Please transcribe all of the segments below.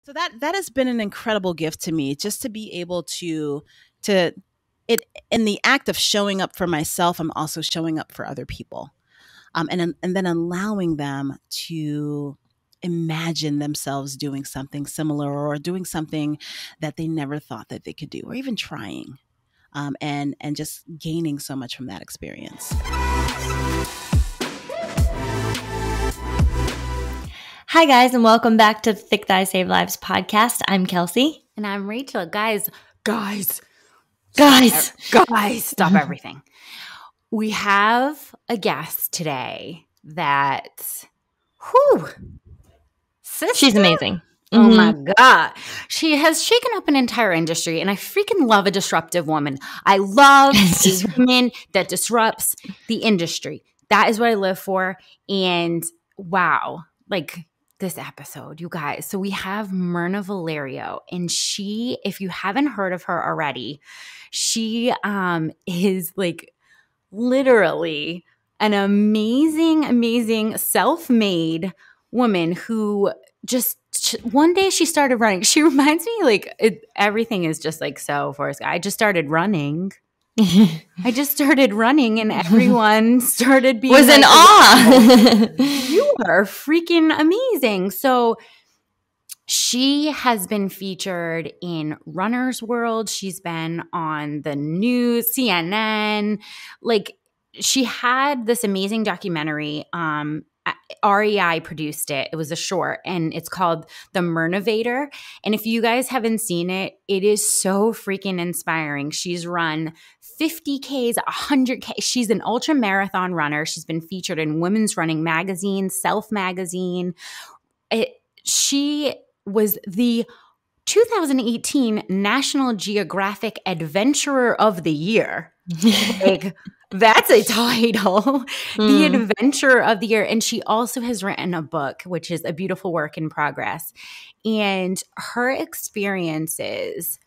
So that has been an incredible gift to me, just to be able to it in the act of showing up for myself. I'm also showing up for other people, and then allowing them to imagine themselves doing something similar or doing something that they never thought that they could do, or even trying, and just gaining so much from that experience. Hi, guys, and welcome back to the Thick Thighs Save Lives podcast. I'm Kelsey. And I'm Rachel. Guys, stop everything. We have a guest today that, sister? She's amazing. Oh my God. She has shaken up an entire industry, and I freaking love a disruptive woman. I love a woman that disrupts the industry. That is what I live for. And wow, like this episode, you guys. So we have Mirna Valerio, and she, if you haven't heard of her already, she is like literally an amazing self-made woman who just one day she started running. She reminds me like everything is just like so Forrest Gump. I just started running. And everyone started being was in awe. You are freaking amazing. So she has been featured in Runner's World. She's been on the news, CNN. Like, she had this amazing documentary. REI produced it. It was a short, and it's called The Mirnavator. And if you guys haven't seen it, it is so freaking inspiring. She's run 50Ks, 100K. She's an ultramarathon runner. She's been featured in Women's Running Magazine, Self Magazine. She was the 2018 National Geographic Adventurer of the Year. Like, that's a title. The Adventurer of the Year. And she also has written a book, which is a beautiful work in progress. And her experiences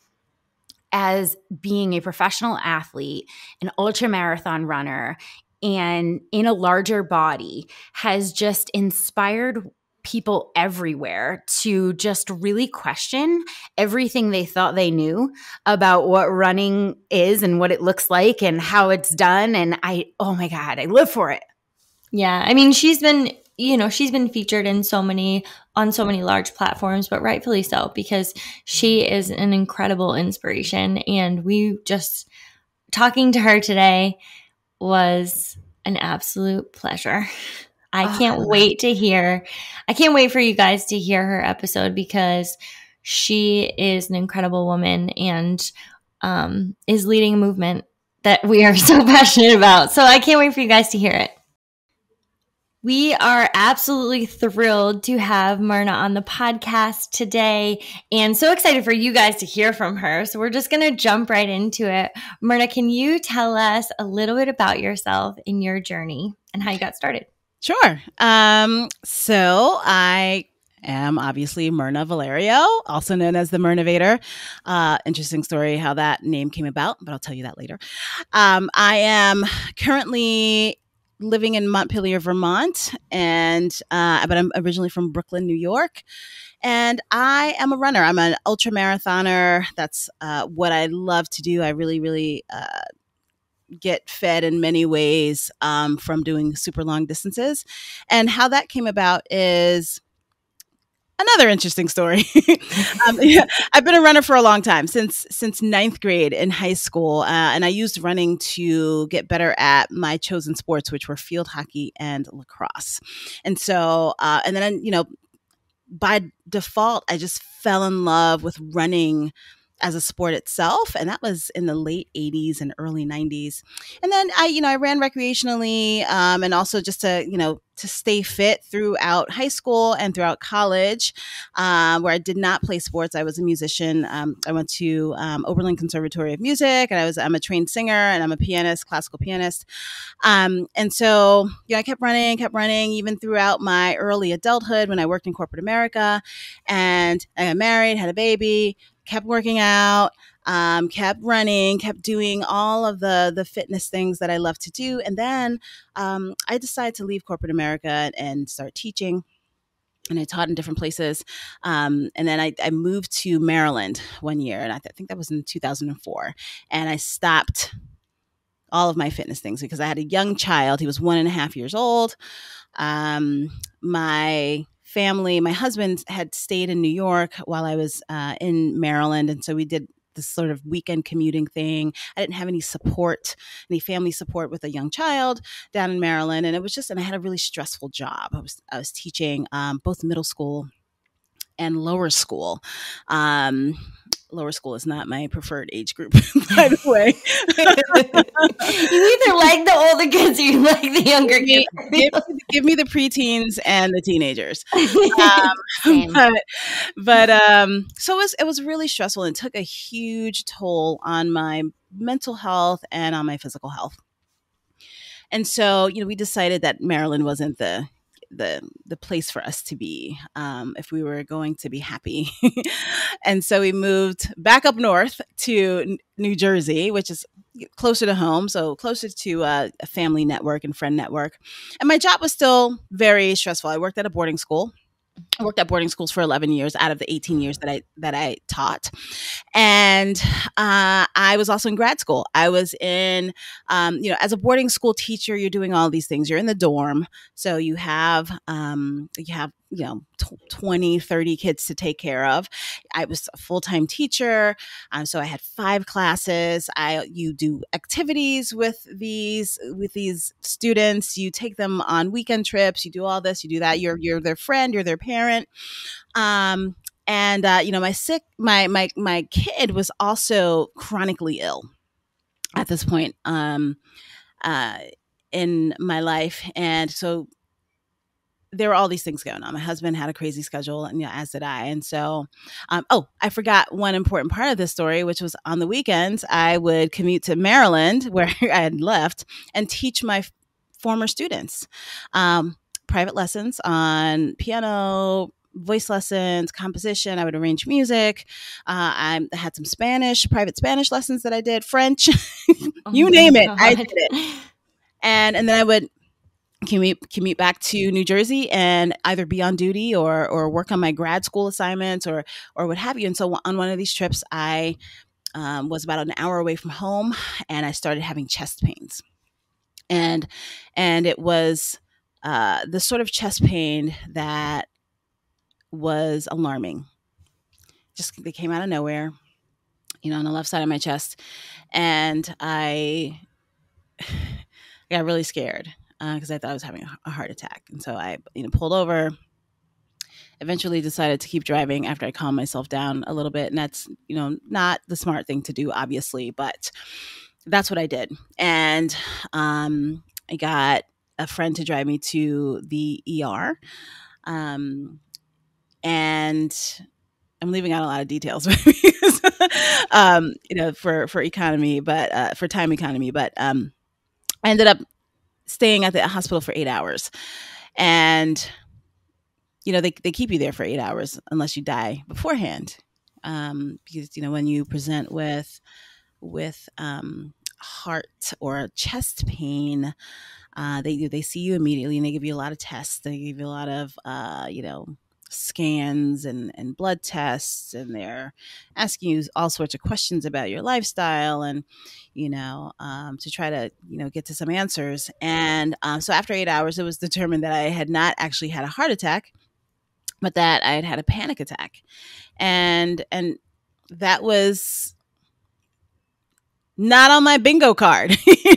as being a professional athlete, an ultramarathon runner, and in a larger body has just inspired people everywhere to just really question everything they thought they knew about what running is and what it looks like and how it's done. And oh my God, I live for it. Yeah. I mean, she's been featured on so many large platforms, but rightfully so, because she is an incredible inspiration. And talking to her today was an absolute pleasure. I can't wait for you guys to hear her episode, because she is an incredible woman and is leading a movement that we are so passionate about. So I can't wait for you guys to hear it. We are absolutely thrilled to have Mirna on the podcast today, and so excited for you guys to hear from her. So we're just going to jump right into it. Mirna, can you tell us a little bit about yourself and your journey and how you got started? Sure. So I am obviously Mirna Valerio, also known as the Mirnavator. Interesting story how that name came about, but I'll tell you that later. I am currently living in Montpelier, Vermont, but I'm originally from Brooklyn, New York. And I am a runner. I'm an ultramarathoner. That's what I love to do. I really, really get fed in many ways from doing super long distances. And how that came about is another interesting story. I've been a runner for a long time, since ninth grade in high school. And I used running to get better at my chosen sports, which were field hockey and lacrosse. And so, and then, by default, I just fell in love with running as a sport itself. And that was in the late 80s and early 90s. And then I ran recreationally, and also just to stay fit throughout high school and throughout college, where I did not play sports. I was a musician. I went to Oberlin Conservatory of Music, and I'm a trained singer, and I'm a pianist, classical pianist. And so, I kept running even throughout my early adulthood when I worked in corporate America, and I got married, had a baby, kept working out, kept running, kept doing all of the fitness things that I love to do. And then I decided to leave corporate America and start teaching. and I taught in different places. And then I moved to Maryland one year, and I think that was in 2004. And I stopped all of my fitness things because I had a young child. He was 1.5 years old. My family, my husband had stayed in New York while I was in Maryland. And so we did this sort of weekend commuting thing. I didn't have any support, any family support with a young child down in Maryland. And it was just, and I had a really stressful job. I was teaching both middle school and lower school. Lower school is not my preferred age group, by the way. You either like the older kids or you like the younger kids. Give me the preteens and the teenagers. Same. So it was really stressful and took a huge toll on my mental health and on my physical health. And so, we decided that Maryland wasn't the place for us to be if we were going to be happy. And so we moved back up north to New Jersey, which is closer to home, so closer to a family network and friend network. And my job was still very stressful. I worked at a boarding school. I worked at boarding schools for 11 years out of the 18 years that I taught. And I was also in grad school. I was in, as a boarding school teacher, you're doing all these things. You're in the dorm. So you have 20, 30 kids to take care of. I was a full-time teacher. So I had 5 classes. You do activities with these students. You take them on weekend trips. You do all this, you do that. You're their friend, you're their parent. My kid was also chronically ill at this point in my life. And so there were all these things going on. My husband had a crazy schedule, and as did I. And so, I forgot one important part of this story, which was on the weekends, I would commute to Maryland, where I had left, and teach my former students private lessons on piano, voice lessons, composition. I would arrange music. I had some private Spanish lessons that I did, French, you name it, I did it. And then I would commute back to New Jersey and either be on duty or work on my grad school assignments or what have you. And so on one of these trips, I was about an hour away from home, and I started having chest pains. And it was the sort of chest pain that was alarming. Just they came out of nowhere, on the left side of my chest, and I got really scared because I thought I was having a heart attack. And so I, pulled over. Eventually decided to keep driving after I calmed myself down a little bit, and that's not the smart thing to do, obviously, but that's what I did. And I got a friend to drive me to the ER. And I'm leaving out a lot of details because, for economy, but for time economy. But I ended up staying at the hospital for 8 hours, and they keep you there for 8 hours unless you die beforehand, because when you present with heart or chest pain, they see you immediately, and they give you a lot of tests. They give you a lot of scans and blood tests, and they're asking you all sorts of questions about your lifestyle and to try to get to some answers. And so after 8 hours, it was determined that I had not actually had a heart attack, but that I had had a panic attack. And that was not on my bingo card,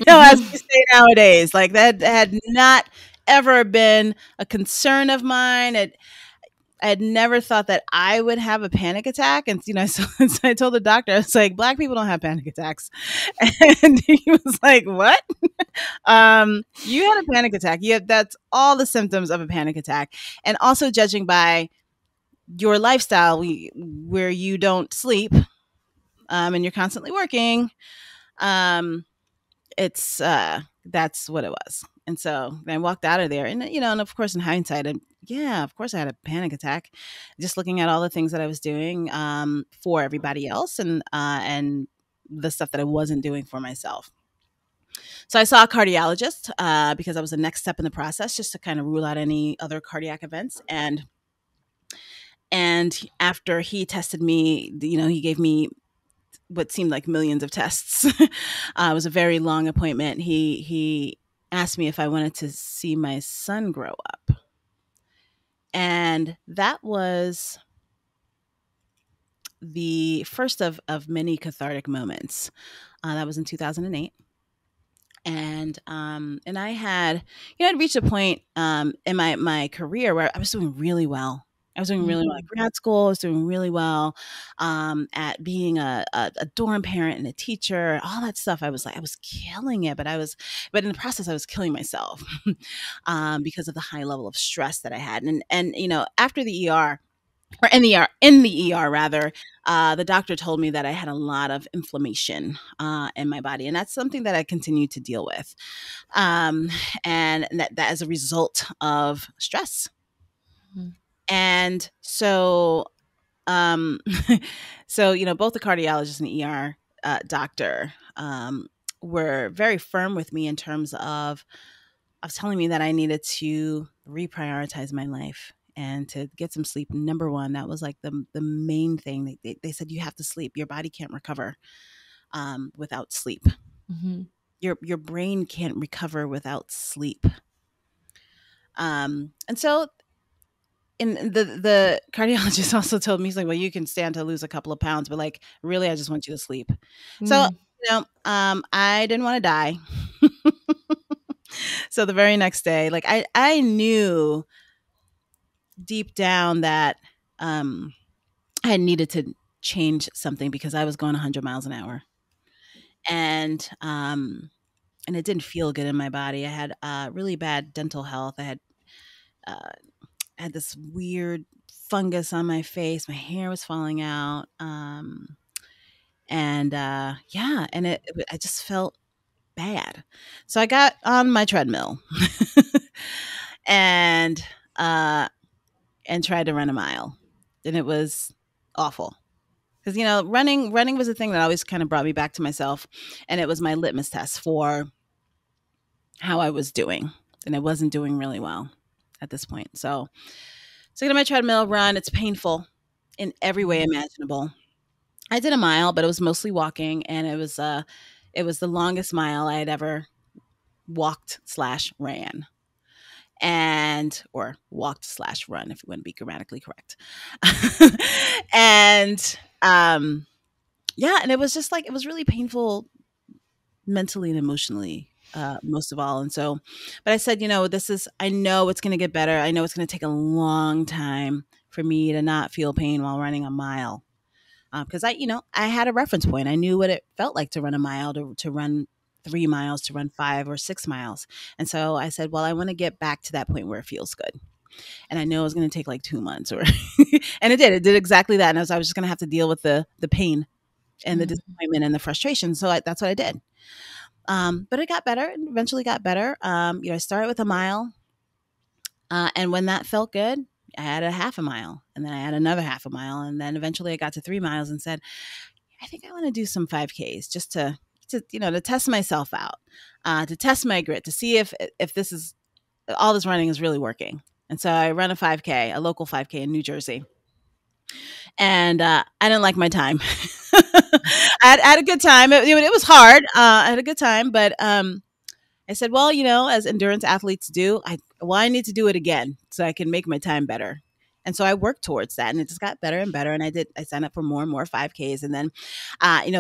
as we say nowadays. Like, that had not ever been a concern of mine. I had never thought that I would have a panic attack. And, so I told the doctor, I was like, Black people don't have panic attacks. And he was like, what? You had a panic attack. That's all the symptoms of a panic attack. And also, judging by your lifestyle, where you don't sleep and you're constantly working, that's what it was. And so I walked out of there, and and of course, in hindsight, of course I had a panic attack, just looking at all the things that I was doing for everybody else, and the stuff that I wasn't doing for myself. So I saw a cardiologist because that was the next step in the process, just to kind of rule out any other cardiac events. And And after he tested me, he gave me what seemed like millions of tests. It was a very long appointment. He asked me if I wanted to see my son grow up. And that was the first of many cathartic moments. That was in 2008. And I had, I'd reached a point in my career where I was doing really well. I was doing really well at grad school. I was doing really well at being a dorm parent and a teacher, all that stuff. I was killing it, but in the process, I was killing myself because of the high level of stress that I had. And after the ER, or in the ER rather, the doctor told me that I had a lot of inflammation in my body, and that's something that I continue to deal with, and that as a result of stress. And so, both the cardiologist and the ER doctor were very firm with me in terms of telling me that I needed to reprioritize my life and to get some sleep. Number one, that was like the main thing. They said, you have to sleep. Your body can't recover without sleep. Mm-hmm. Your brain can't recover without sleep. And so, the cardiologist also told me, he's like, well, you can stand to lose a couple of pounds, but like, really, I just want you to sleep. So, I didn't want to die. So the very next day, like I knew deep down that I needed to change something because I was going 100 miles an hour, and it didn't feel good in my body. I had really bad dental health. I had this weird fungus on my face. My hair was falling out, and I just felt bad. So I got on my treadmill and tried to run a mile, and it was awful because running was a thing that always kind of brought me back to myself, and it was my litmus test for how I was doing, and I wasn't doing really well at this point. So I get on my treadmill, run. It's painful in every way imaginable. I did a mile, but it was mostly walking, and it was the longest mile I had ever walked/ran. Or walked/run, if you want to be grammatically correct. And and it was just like, it was really painful mentally and emotionally, most of all. And so, but I said, I know it's going to get better. I know it's going to take a long time for me to not feel pain while running a mile. Because I had a reference point. I knew what it felt like to run a mile, to run 3 miles, to run 5 or 6 miles. And so I said, well, I want to get back to that point where it feels good. And I know it was going to take like 2 months and it did exactly that. And I was just going to have to deal with the pain and the disappointment and the frustration. So that's what I did. But it got better, and eventually got better. I started with a mile. And when that felt good, I had a half a mile, and then I had another half a mile. And then eventually I got to 3 miles and said, I think I want to do some 5Ks just to test myself out, to test my grit, to see if this is, all this running is really working. And so I ran a 5K, a local 5K in New Jersey. And I didn't like my time. I had a good time. It was hard. I had a good time, but I said, well, as endurance athletes do, I need to do it again so I can make my time better. And so I worked towards that, and it just got better and better. And I signed up for more and more 5Ks. And then,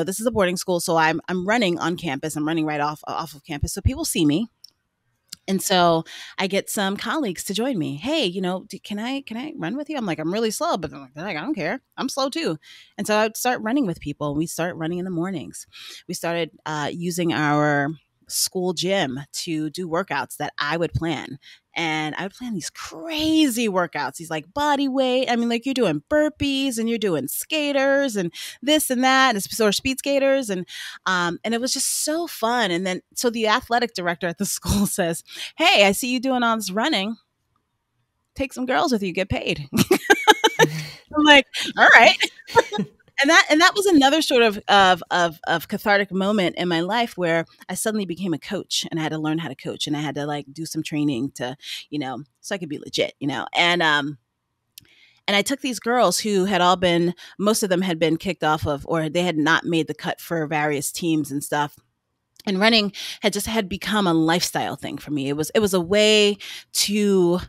this is a boarding school, so I'm running on campus. I'm running right off of campus, so people see me. And so I get some colleagues to join me. Hey, can I run with you? I'm like, I'm really slow, but they're like, I don't care. I'm slow too. And so I would start running with people. We start running in the mornings. We started using our school gym to do workouts that I would plan. And I would plan these crazy workouts, these like body weight. I mean, like you're doing burpees and you're doing skaters and this and that, or speed skaters. And it was just so fun. And then, so the athletic director at the school says, hey, I see you doing all this running. Take some girls with you, get paid. I'm like, all right. And that was another sort of cathartic moment in my life where I suddenly became a coach, and I had to learn how to coach, and I had to like do some training to, so I could be legit, and And I took these girls who had all been, most of them had been kicked off of, or they had not made the cut for various teams and stuff. And running had become a lifestyle thing for me. It was a way to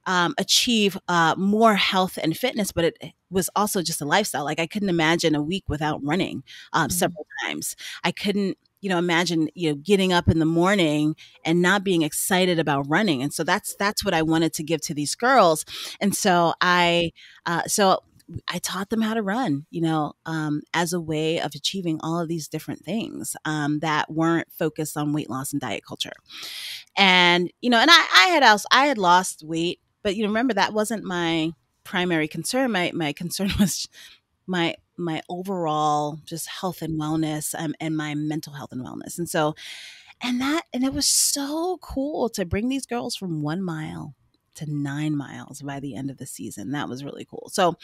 achieve more health and fitness, but it was also just a lifestyle. Like I couldn't imagine a week without running several times. I couldn't, imagine, getting up in the morning and not being excited about running. And so that's what I wanted to give to these girls. And so I taught them how to run, as a way of achieving all of these different things that weren't focused on weight loss and diet culture. And, and I had lost weight, but remember that wasn't my primary concern. My concern was my overall just health and wellness and my mental health and wellness. And so, and it was so cool to bring these girls from 1 mile to 9 miles by the end of the season. That was really cool. So,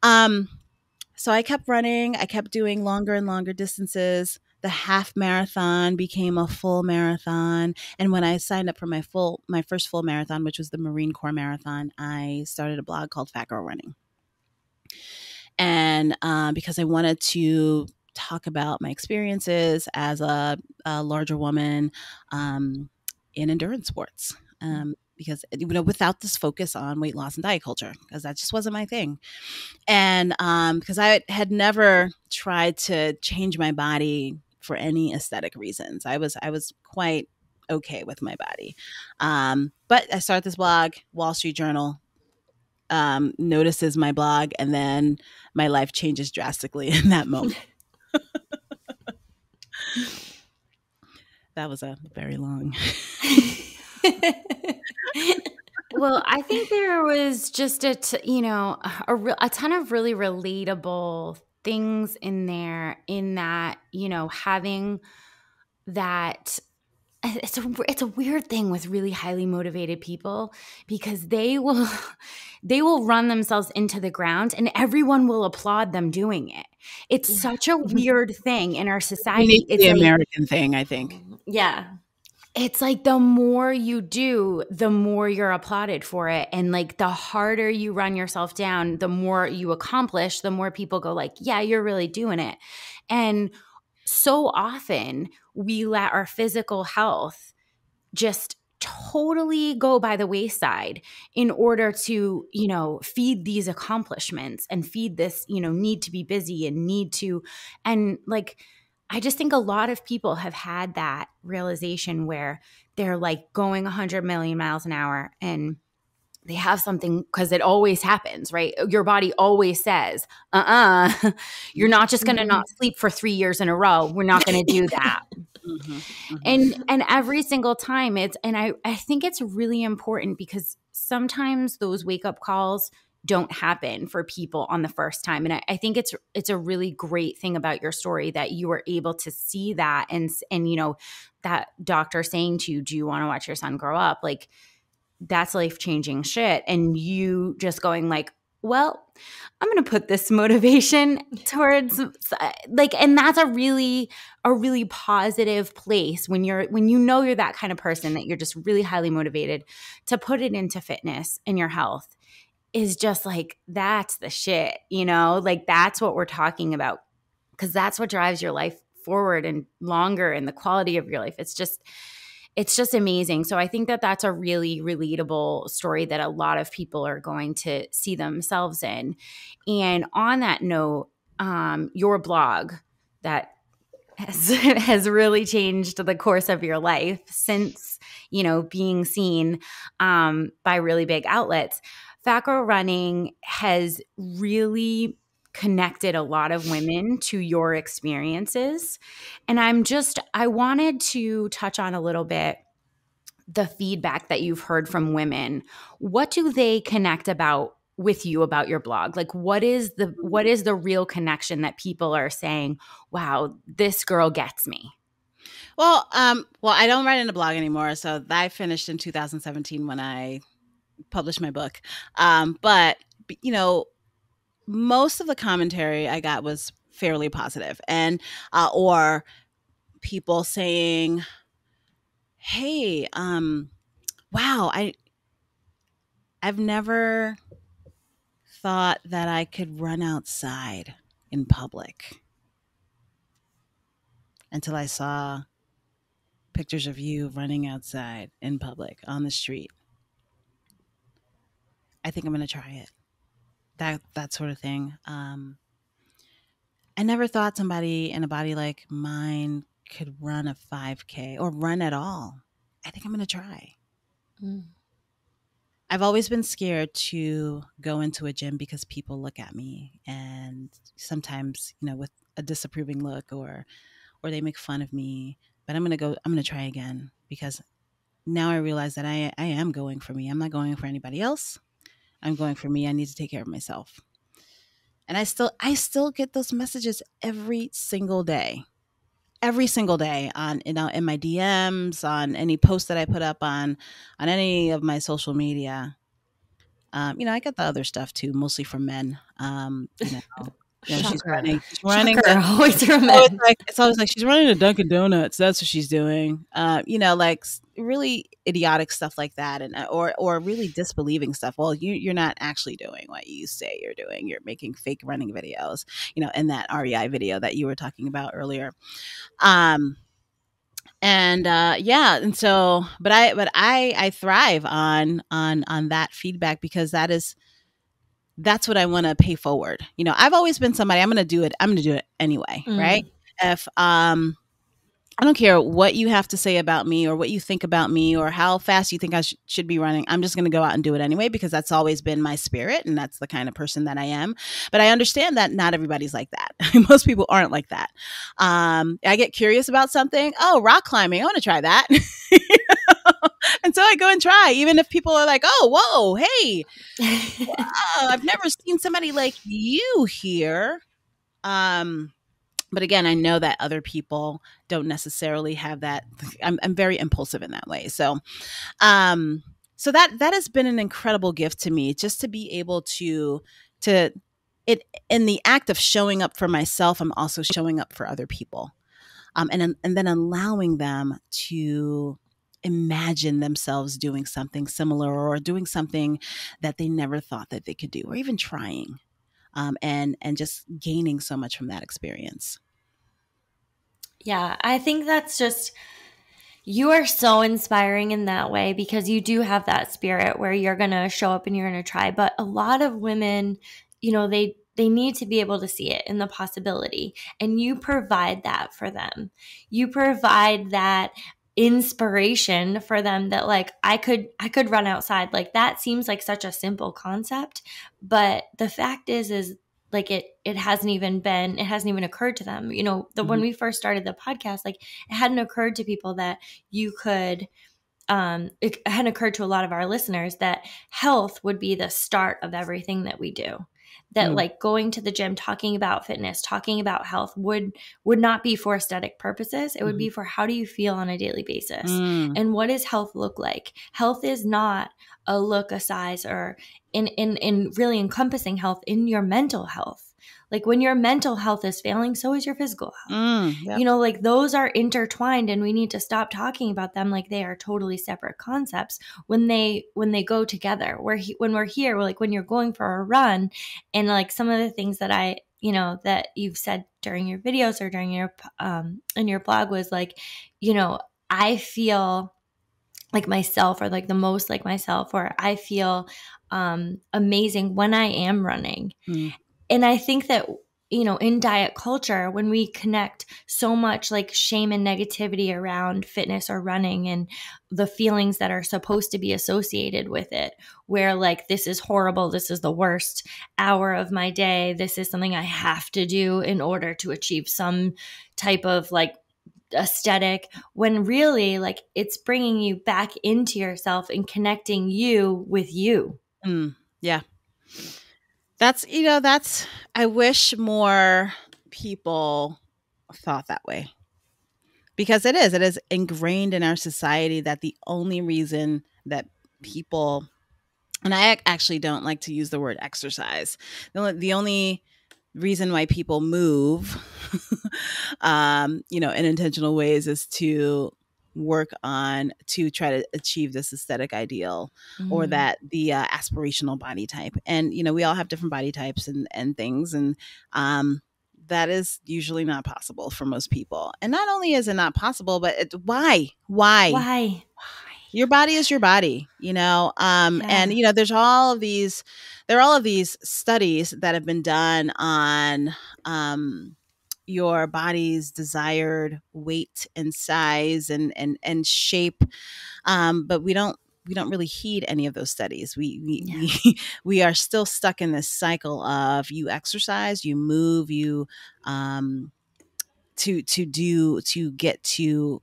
so I kept running. I kept doing longer and longer distances. The half marathon became a full marathon. And when I signed up for my first full marathon, which was the Marine Corps Marathon, I started a blog called Fat Girl Running. And because I wanted to talk about my experiences as a larger woman in endurance sports. Because without this focus on weight loss and diet culture, because that just wasn't my thing. And because I had never tried to change my body for any aesthetic reasons. I was quite okay with my body. But I started this blog, Wall Street Journal notices my blog, and then my life changes drastically in that moment. That was a very long. Well, I think there was just a ton of really relatable things in there, in that, having that. It's a weird thing with really highly motivated people, because they will run themselves into the ground and everyone will applaud them doing it. It's such a weird thing in our society. It's the American thing, I think. Yeah. It's like the more you do, the more you're applauded for it. And like the harder you run yourself down, the more you accomplish, the more people go like, yeah, you're really doing it. And so often we let our physical health just totally go by the wayside in order to, feed these accomplishments and feed this, need to be busy and like, I just think a lot of people have had that realization where they're like going 100 million miles an hour and they have something, because it always happens, right? Your body always says, you're not just going to not sleep for 3 years in a row. We're not going to do that. And every single time I think it's really important, because sometimes those wake up calls don't happen for people on the first time. And I think it's a really great thing about your story that you were able to see that and that doctor saying to you, do you want to watch your son grow up? Like, that's life-changing shit. And you just going like, well, I'm going to put this motivation towards and that's a really positive place when you're that kind of person, that you're just really highly motivated to put it into fitness and your health, is just like, that's the shit, like that's what we're talking about, because that's what drives your life forward and longer, and the quality of your life. It's just amazing. So I think that that's a really relatable story that a lot of people are going to see themselves in. And on that note, your blog that has really changed the course of your life since, being seen by really big outlets. Fat Girl Running has really connected a lot of women to your experiences. And I wanted to touch on a little bit the feedback that you've heard from women. What do they connect with you about your blog? Like, what is the real connection that people are saying, wow, this girl gets me? Well, I don't write in a blog anymore. So I finished in 2017 when I published my book. But most of the commentary I got was fairly positive, and or people saying, hey, wow, I've never thought that I could run outside in public until I saw pictures of you running outside in public on the street. I think I'm going to try it. That sort of thing. I never thought somebody in a body like mine could run a 5K or run at all. I think I'm going to try. Mm. I've always been scared to go into a gym because people look at me, and sometimes, with a disapproving look, or they make fun of me. But I'm going to try again, because now I realize that I am going for me. I'm not going for anybody else. I'm going for me. I need to take care of myself. And I still get those messages every single day on, in my DMs, on any post that I put up on any of my social media. I got the other stuff too, mostly from men. She's running. Shocker. Always from men. It's always like she's running to Dunkin' Donuts. That's what she's doing. Like really idiotic stuff like that, and or really disbelieving stuff. Well, you're not actually doing what you say you're doing. You're making fake running videos. In that REI video that you were talking about earlier. And so, but I thrive on that feedback, because that's what I want to pay forward. I've always been somebody, I'm going to do it anyway. Mm. Right. If, I don't care what you have to say about me, or what you think about me, or how fast you think I should be running. I'm just going to go out and do it anyway, because that's always been my spirit, and that's the kind of person that I am. But I understand that not everybody's like that. Most people aren't like that. I get curious about something. Oh, rock climbing. I want to try that. And so I go and try, even if people are like, oh, whoa, hey, wow, I've never seen somebody like you here. But again, I know that other people don't necessarily have that. I'm very impulsive in that way. So that has been an incredible gift to me, just to be able to it, in the act of showing up for myself, I'm also showing up for other people. And then allowing them to imagine themselves doing something similar, or doing something that they never thought that they could do, or even trying. And just gaining so much from that experience. Yeah, I think that's just, you are so inspiring in that way, because you do have that spirit where you're going to show up and you're going to try. But a lot of women, they need to be able to see it in the possibility, and you provide that for them. You provide that inspiration for them, that like, I could run outside. Like, that seems like such a simple concept, but the fact is like, it hasn't even occurred to them. When we first started the podcast, like, it hadn't occurred to people that you could, it hadn't occurred to a lot of our listeners that health would be the start of everything that we do. That like going to the gym, talking about fitness, talking about health would not be for aesthetic purposes. It would be for, how do you feel on a daily basis? And what does health look like? Health is not a look, a size, or in really encompassing health in your mental health. Like, when your mental health is failing, so is your physical health. Yep. Like, those are intertwined, and we need to stop talking about them like they are totally separate concepts when they go together. When we're here, like, when you're going for a run, and like some of the things that that you've said during your videos or during your in your blog was like, I feel like myself, or like the most like myself, or I feel amazing when I am running. And I think that, in diet culture, when we connect so much like shame and negativity around fitness or running, and the feelings that are supposed to be associated with it, where like, this is horrible, this is the worst hour of my day, this is something I have to do in order to achieve some type of like aesthetic, when really like, it's bringing you back into yourself and connecting you with you. Yeah. That's, I wish more people thought that way, because it is ingrained in our society that the only reason that people, and I actually don't like to use the word exercise, the only reason why people move, in intentional ways, is to work on to try to achieve this aesthetic ideal or Mm. that the aspirational body type. And, we all have different body types and things. And that is usually not possible for most people. And not only is it not possible, but why? Why? Your body is your body, and there are all of these studies that have been done on your body's desired weight and size and shape, but we don't really heed any of those studies. We are still stuck in this cycle of you exercise, you move, you to get to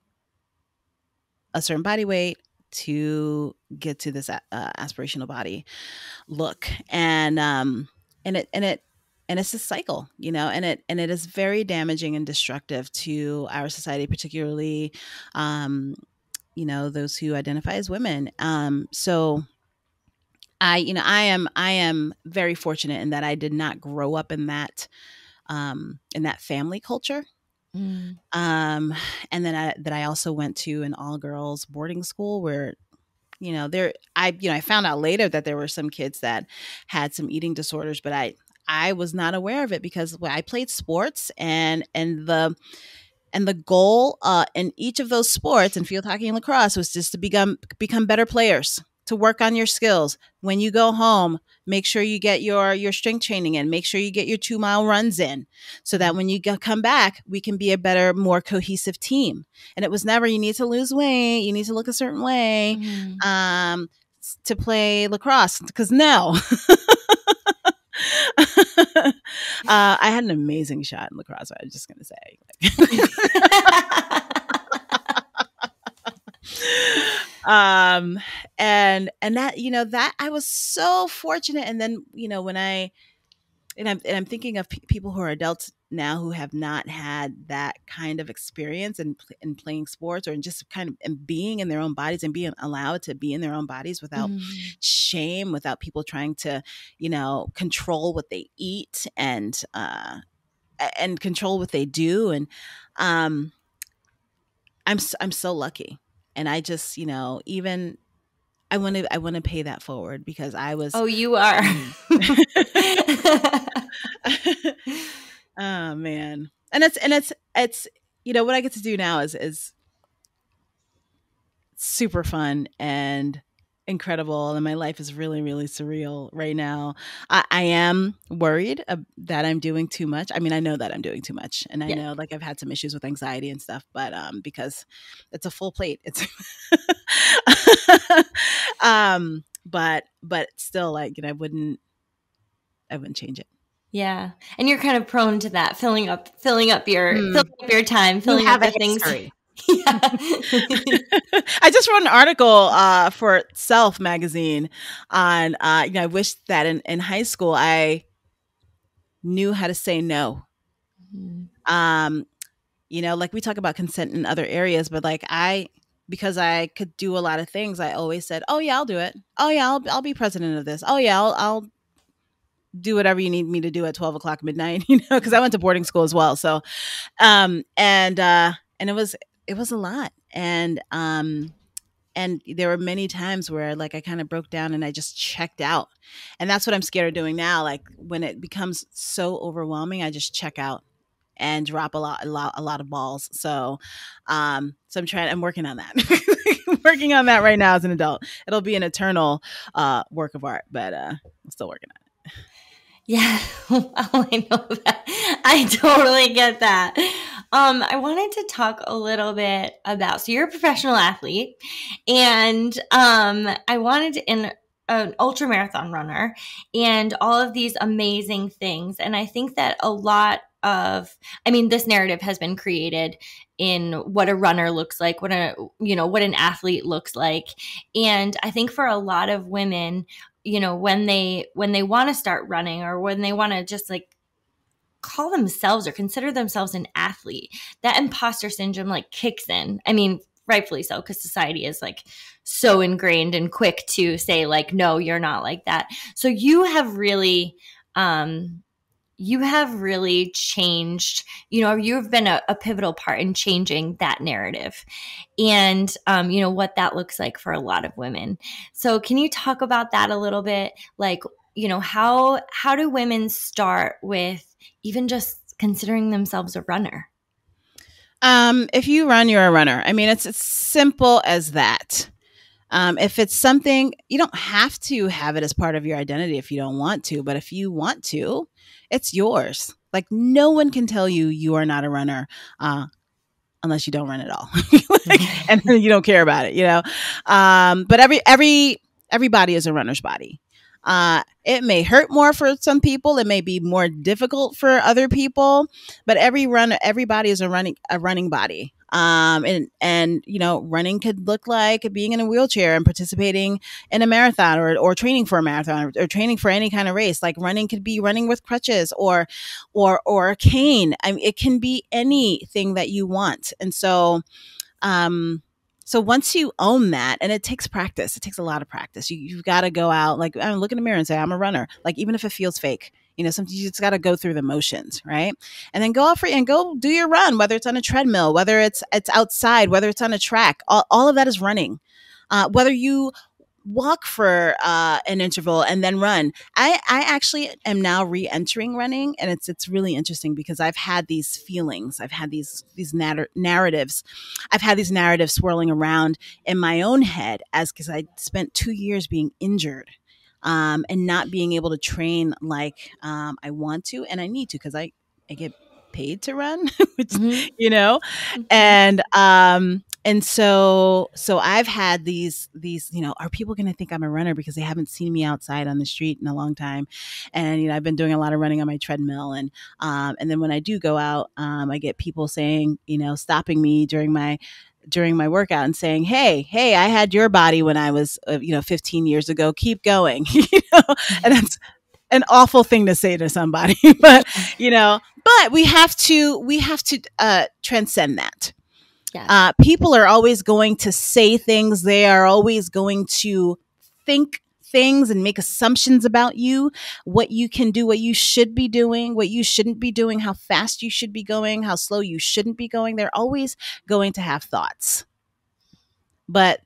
a certain body weight, to get to this aspirational body look, and it's a cycle, and it is very damaging and destructive to our society, particularly those who identify as women. So I am very fortunate in that I did not grow up in that family culture. Mm. And then I also went to an all girls boarding school where, I found out later that there were some kids that had some eating disorders, but I was not aware of it because I played sports and the goal in each of those sports, in field hockey and lacrosse, was just to become better players, to work on your skills. When you go home, make sure you get your strength training in, make sure you get your 2-mile runs in, so that when you come back, we can be a better, more cohesive team. And it was never, you need to lose weight, you need to look a certain way to play lacrosse, because no. I had an amazing shot in lacrosse, I was just going to say. And that, that I was so fortunate. And then, when I'm thinking of people who are adults now who have not had that kind of experience in playing sports, or in just kind of in being in their own bodies and being allowed to be in their own bodies without shame, without people trying to, control what they eat and control what they do. And I'm so lucky. And I just, even I want to pay that forward, because I was. Oh, you are. Oh man. And it's what I get to do now is super fun and incredible, and my life is really, really surreal right now. I am worried that I'm doing too much. I mean, I know that I'm doing too much, and I know I've had some issues with anxiety and stuff, but because it's a full plate, it's but still, I wouldn't change it. Yeah. And you're kind of prone to that, filling up your time, filling up the things. Yeah. I just wrote an article for Self magazine on, I wish that in high school I knew how to say no. We talk about consent in other areas, but because I could do a lot of things, I always said, "Oh yeah, I'll do it. Oh yeah, I'll be president of this. Oh yeah, I'll do whatever you need me to do at 12 o'clock midnight," because I went to boarding school as well. So, and it was a lot. And there were many times where I kind of broke down and I just checked out. And that's what I'm scared of doing now. When it becomes so overwhelming, I just check out and drop a lot of balls. So, I'm working on that. Working on that right now as an adult. It'll be an eternal work of art, but I'm still working on it. Yeah, I know that. I totally get that. I wanted to talk a little bit about, so you're a professional athlete, and I wanted to, in an ultramarathon runner, and all of these amazing things. And I think that a lot of, this narrative has been created in what a runner looks like, what an athlete looks like. And I think for a lot of women, when they want to start running, or when they want to just call themselves or consider themselves an athlete, that imposter syndrome kicks in. Rightfully so, because society is so ingrained and quick to say no, you're not like that. So you have really you have really changed, you've been a pivotal part in changing that narrative and, what that looks like for a lot of women. So can you talk about that a little bit? Like, how do women start with even just considering themselves a runner? If you run, you're a runner. I mean, it's as simple as that. If it's something, you don't have to have it as part of your identity if you don't want to, but if you want to, it's yours. Like, no one can tell you you are not a runner, unless you don't run at all. And you don't care about it, but every body is a runner's body. It may hurt more for some people. It may be more difficult for other people, but every body is a running body. And running could look like being in a wheelchair and participating in a marathon or training for a marathon or training for any kind of race. Like, running could be running with crutches or a cane. I mean, it can be anything that you want. And so, so once you own that, and it takes practice, it takes a lot of practice. You've got to go out, like, look in the mirror and say, I'm a runner. Like, even if it feels fake, sometimes you just got to go through the motions, right? And then go out and go do your run, whether it's on a treadmill, whether it's outside, whether it's on a track. All of that is running. Whether you walk for an interval and then run. I actually am now re-entering running, and it's really interesting because I've had these feelings. I've had these narratives. I've had these narratives swirling around in my own head because I spent 2 years being injured and not being able to train like I want to and I need to because I get paid to run, which, and so I've had these, are people going to think I'm a runner because they haven't seen me outside on the street in a long time? And, I've been doing a lot of running on my treadmill. And then when I do go out, I get people saying, stopping me during my workout and saying, hey, I had your body when I was, 15 years ago, keep going, and that's an awful thing to say to somebody, but we have to transcend that. Yes. People are always going to say things. They are always going to think things and make assumptions about you, what you can do, what you should be doing, what you shouldn't be doing, how fast you should be going, how slow you shouldn't be going. They're always going to have thoughts. But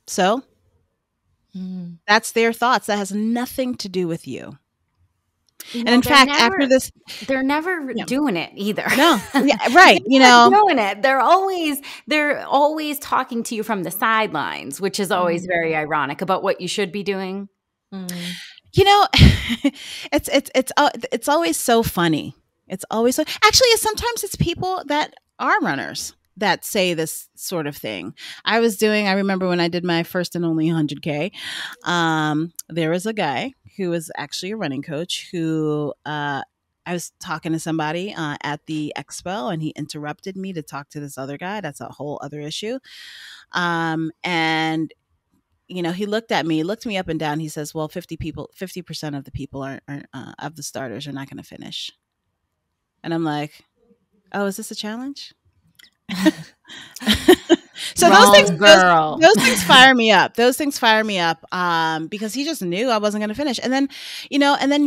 so that's their thoughts. That has nothing to do with you. And in fact, after this, they're never doing it either. No, yeah, right. Doing it. They're always talking to you from the sidelines, which is always very ironic about what you should be doing. It's always so funny. It's always actually sometimes it's people that are runners that say this sort of thing. I remember when I did my first and only 100K, there was a guy who was actually a running coach who I was talking to somebody at the expo, and he interrupted me to talk to this other guy. That's a whole other issue. And he looked me up and down. He says, well, 50% of the people are of the starters are not going to finish. And I'm like, oh, is this a challenge? So those things fire me up. Because he just knew I wasn't going to finish. And then,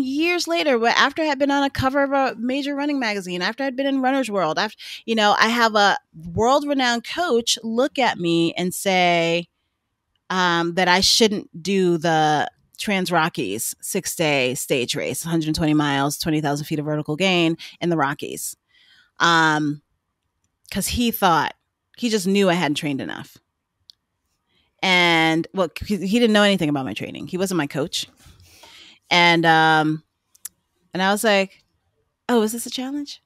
years later, after I had been on a cover of a major running magazine, after I'd been in Runner's World, I have a world-renowned coach look at me and say that I shouldn't do the Trans Rockies 6-day stage race, 120 miles, 20,000 feet of vertical gain in the Rockies. Because he just knew I hadn't trained enough. And he didn't know anything about my training. He wasn't my coach. And I was like, oh, is this a challenge?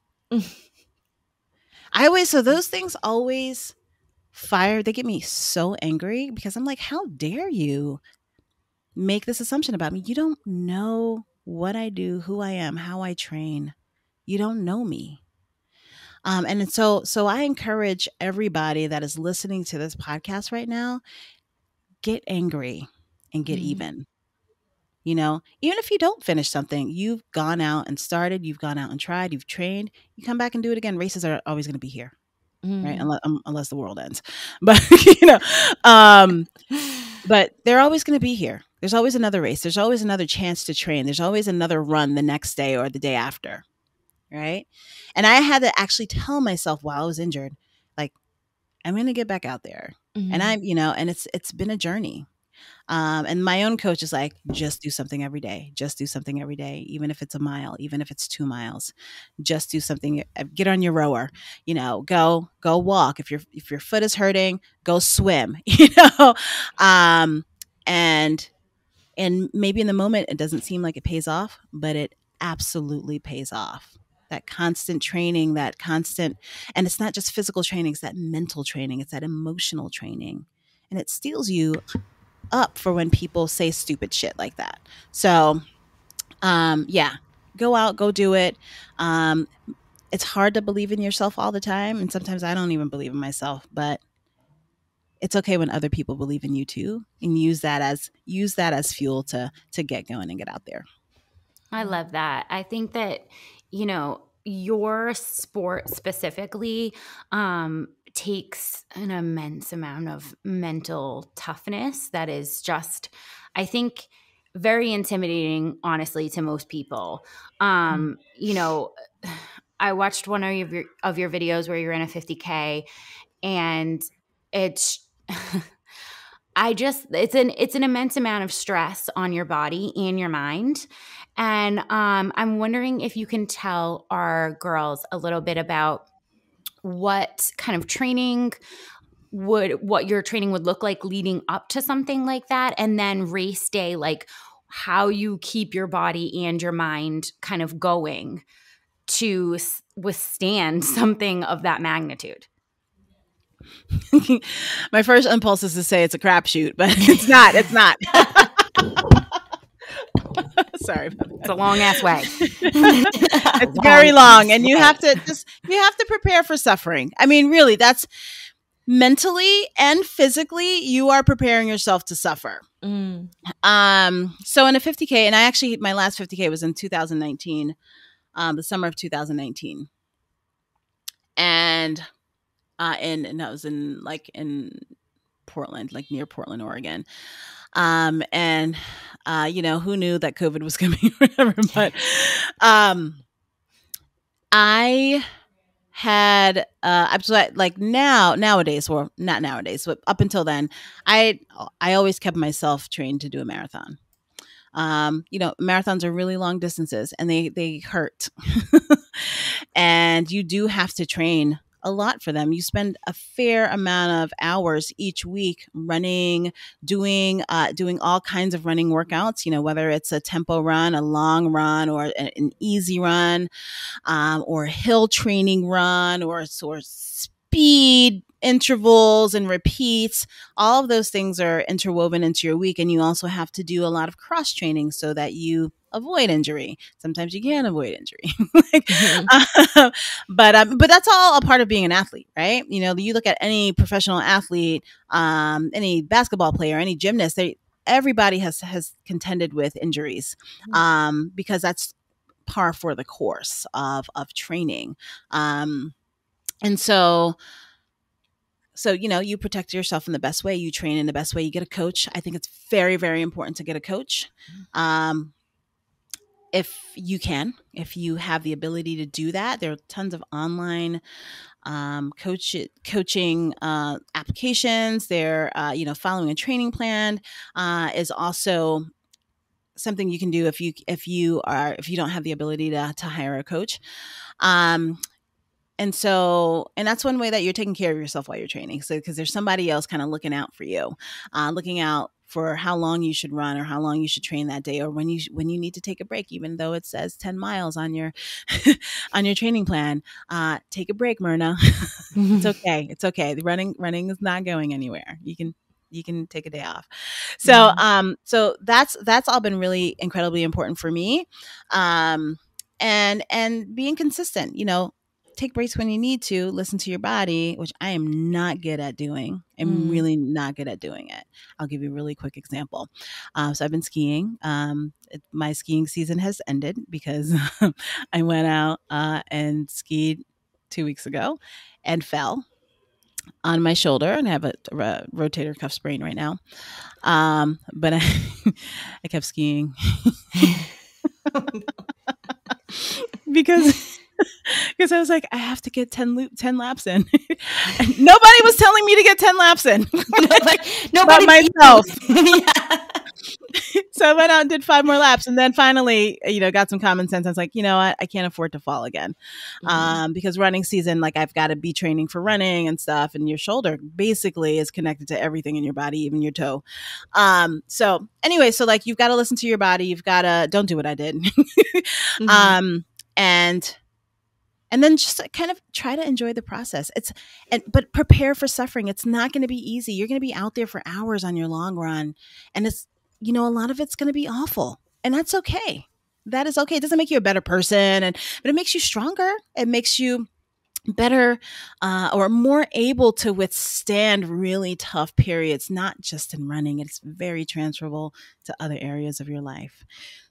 So those things always fire. They get me so angry because I'm like, how dare you make this assumption about me? You don't know what I do, who I am, how I train. You don't know me. And so I encourage everybody that is listening to this podcast right now, get angry and get even. Even if you don't finish something, you've gone out and started, you've gone out and tried, you've trained, you come back and do it again. Races are always going to be here, right? Unless the world ends. But, but they're always going to be here. There's always another race. There's always another chance to train. There's always another run the next day or the day after. Right. And I had to actually tell myself while I was injured, like, I'm going to get back out there. Mhm. And and it's been a journey. And my own coach is like, just do something every day. Just do something every day, even if it's a mile, even if it's 2 miles. Just do something. Get on your rower. Go walk. If your foot is hurting, go swim. And maybe in the moment it doesn't seem like it pays off, but it absolutely pays off. That constant training, and it's not just physical training, it's that mental training, it's that emotional training, and it steels you up for when people say stupid shit like that. So, yeah, go out, go do it. It's hard to believe in yourself all the time, and sometimes I don't even believe in myself, but it's okay when other people believe in you too, and use that as fuel to get going and get out there. I love that. I think that, your sport specifically takes an immense amount of mental toughness that is just, I think, very intimidating, honestly, to most people. I watched one of your videos where you're in a 50K, and it's it's an immense amount of stress on your body and your mind. And I'm wondering if you can tell our girls a little bit about what kind of training what your training would look like leading up to something like that, and then race day, like how you keep your body and your mind kind of going to withstand something of that magnitude. My first impulse is to say it's a crapshoot, but it's not. It's not. Sorry about that. It's a long ass way. It's very long, and you have to prepare for suffering. I mean, really, that's mentally and physically, you are preparing yourself to suffer. So in a 50K, and my last 50K was in 2019, the summer of 2019, and I was in Portland, like near Portland, Oregon. And who knew that COVID was coming or whatever, but I had nowadays, well, not nowadays, but up until then, I always kept myself trained to do a marathon. Marathons are really long distances, and they hurt. And you do have to train a lot for them. You spend a fair amount of hours each week running, doing all kinds of running workouts, whether it's a tempo run, a long run, or an easy run, or a hill training run, or speed intervals and repeats. All of those things are interwoven into your week. And you also have to do a lot of cross training so that you avoid injury. Sometimes you can avoid injury. But that's all a part of being an athlete, right? You look at any professional athlete, any basketball player, any gymnast, everybody has contended with injuries, because that's par for the course of training. And so you protect yourself in the best way, you train in the best way, you get a coach. I think it's very, very important to get a coach. If you have the ability to do that, there are tons of online coaching applications. There, following a training plan is also something you can do if you don't have the ability to hire a coach. And that's one way that you're taking care of yourself while you're training. So, because there's somebody else kind of looking out for you, looking out for how long you should run or how long you should train that day, or when you need to take a break, even though it says 10 miles on your on your training plan. Take a break, Mirna. It's okay. It's okay. The running is not going anywhere. You can take a day off. So so that's all been really incredibly important for me. And being consistent, take breaks when you need to, listen to your body, which I am not good at doing. I'm really not good at doing it. I'll give you a really quick example. So I've been skiing. My skiing season has ended because I went out and skied 2 weeks ago and fell. on my shoulder, and I have a rotator cuff sprain right now. But I kept skiing because I was like, I have to get 10 laps in. And nobody was telling me to get 10 laps in. Nobody but myself. So I went out and did 5 more laps, and then finally, got some common sense. I was like, you know what? I can't afford to fall again. Because running season, like, I've got to be training for running and stuff, and your shoulder basically is connected to everything in your body, even your toe. So anyway, so like, you've got to listen to your body. You've got to, don't do what I did. And then just kind of try to enjoy the process. But prepare for suffering. It's not going to be easy. You're going to be out there for hours on your long run. And it's, a lot of it's going to be awful. And that's okay. That is okay. It doesn't make you a better person, but it makes you stronger. It makes you better or more able to withstand really tough periods, not just in running. It's very transferable to other areas of your life.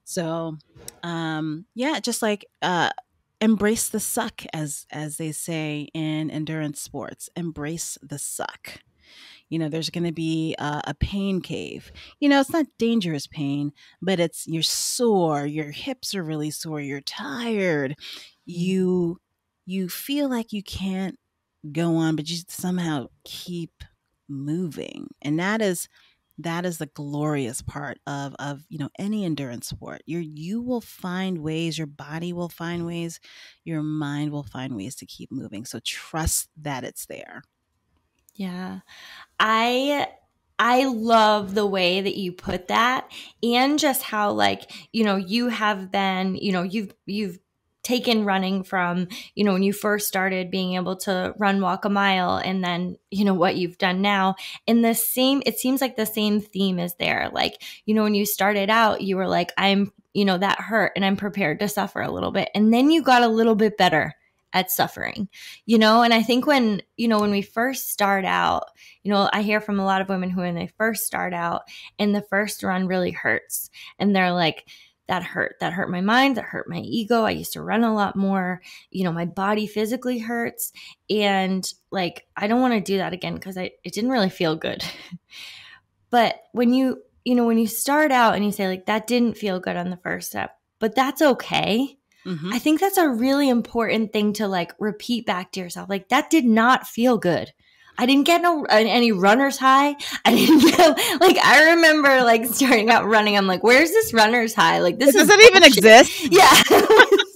So, just like, embrace the suck, as they say in endurance sports. Embrace the suck. There's going to be a pain cave. It's not dangerous pain, but you're sore. Your hips are really sore. You're tired. You feel like you can't go on, but you somehow keep moving. And that is the glorious part of any endurance sport. You will find ways, your body will find ways, your mind will find ways to keep moving. So trust that it's there. Yeah. I love the way that you put that, and just how, like, you have been, you've taken running from, when you first started being able to run, walk a mile, and then, what you've done now. And it seems like the same theme is there. Like, when you started out, you were like, I'm, that hurt and I'm prepared to suffer a little bit. And then you got a little bit better at suffering, and I think when we first start out, I hear from a lot of women who, when they first start out and the first run really hurts, and they're like, that hurt my mind, that hurt my ego. I used to run a lot more, my body physically hurts. And like, I don't want to do that again, because it didn't really feel good. But when you start out and you say, like, that didn't feel good on the first step, but that's okay. I think that's a really important thing to, like, repeat back to yourself. Like, that did not feel good. I didn't get any runner's high. I didn't get, like, I remember, like, starting out running. I'm like, where's this runner's high? Like, this does it even exist? Yeah. Like, what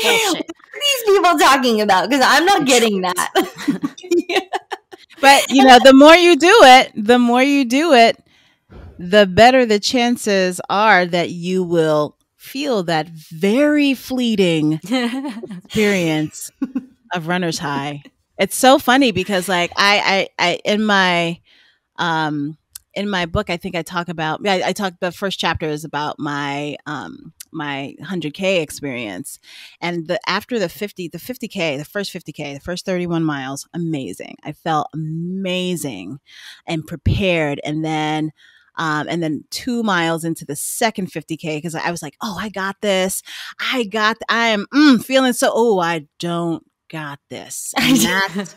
are these people talking about? Because I'm not getting that. Yeah. But, the more you do it, the better the chances are that you will feel that very fleeting experience of runner's high. It's so funny because, like, I in my book, I think I talk about, the first chapter is about my 100K experience, and after the 50K, the first 31 miles, amazing. I felt amazing and prepared, and then 2 miles into the second 50K, because I was like, oh, I got this. I am feeling so, I don't got this. And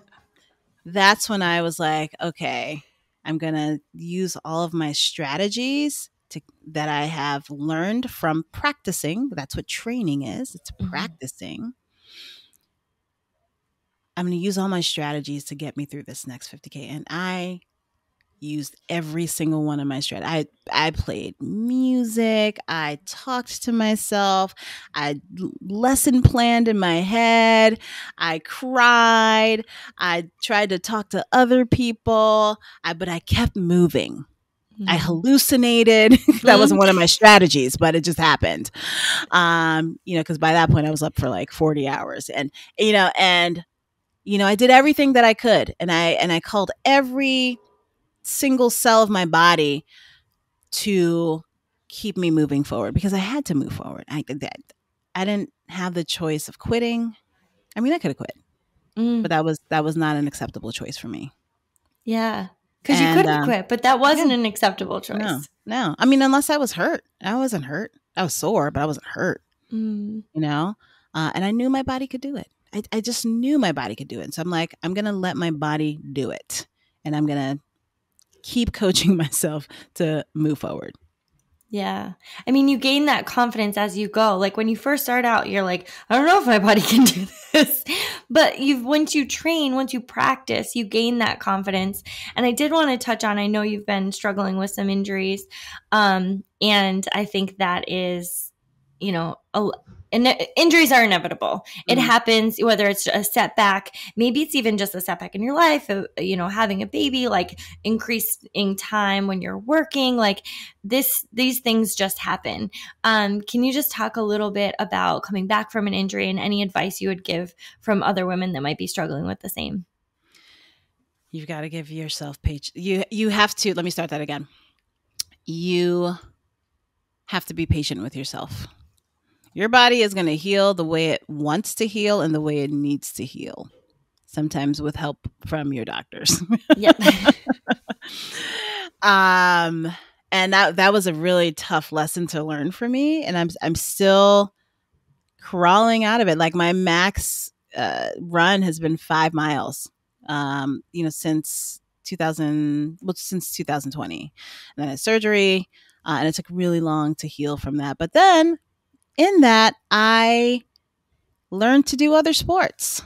that's when I was like, okay, I'm going to use all of my strategies that I have learned from practicing. That's what training is. It's practicing. I'm going to use all my strategies to get me through this next 50K. And I used every single one of my strategies. I played music. I talked to myself. I lesson planned in my head. I cried. I tried to talk to other people. But I kept moving. I hallucinated. That wasn't one of my strategies, but it just happened. Because by that point I was up for like 40 hours, and I did everything that I could, and I called every single cell of my body to keep me moving forward, because I had to move forward. I didn't have the choice of quitting. I mean, I could have quit, but that was not an acceptable choice for me. Yeah. Because you couldn't quit, but that wasn't an acceptable choice. No. I mean, unless I was hurt. I wasn't hurt. I was sore, but I wasn't hurt. And I knew my body could do it. I just knew my body could do it. And so I'm like, I'm going to let my body do it. And I'm going to keep coaching myself to move forward. Yeah. I mean, you gain that confidence as you go. Like when you first start out, you're like, I don't know if my body can do this. But once you train, once you practice, you gain that confidence. And I did want to touch on, I know you've been struggling with some injuries. And I think that is, injuries are inevitable. It happens, whether it's a setback, maybe it's even just a setback in your life, having a baby, like increasing time when you're working, like these things just happen. Can you just talk a little bit about coming back from an injury and any advice you would give from other women that might be struggling with the same? You've got to give yourself patience. You have to, let me start that again. You have to be patient with yourself. Your body is going to heal the way it wants to heal and the way it needs to heal. Sometimes with help from your doctors. Yep. And that was a really tough lesson to learn for me. And I'm still crawling out of it. Like my max run has been 5 miles, since 2020. And then I had surgery, and it took really long to heal from that. But then in that, I learned to do other sports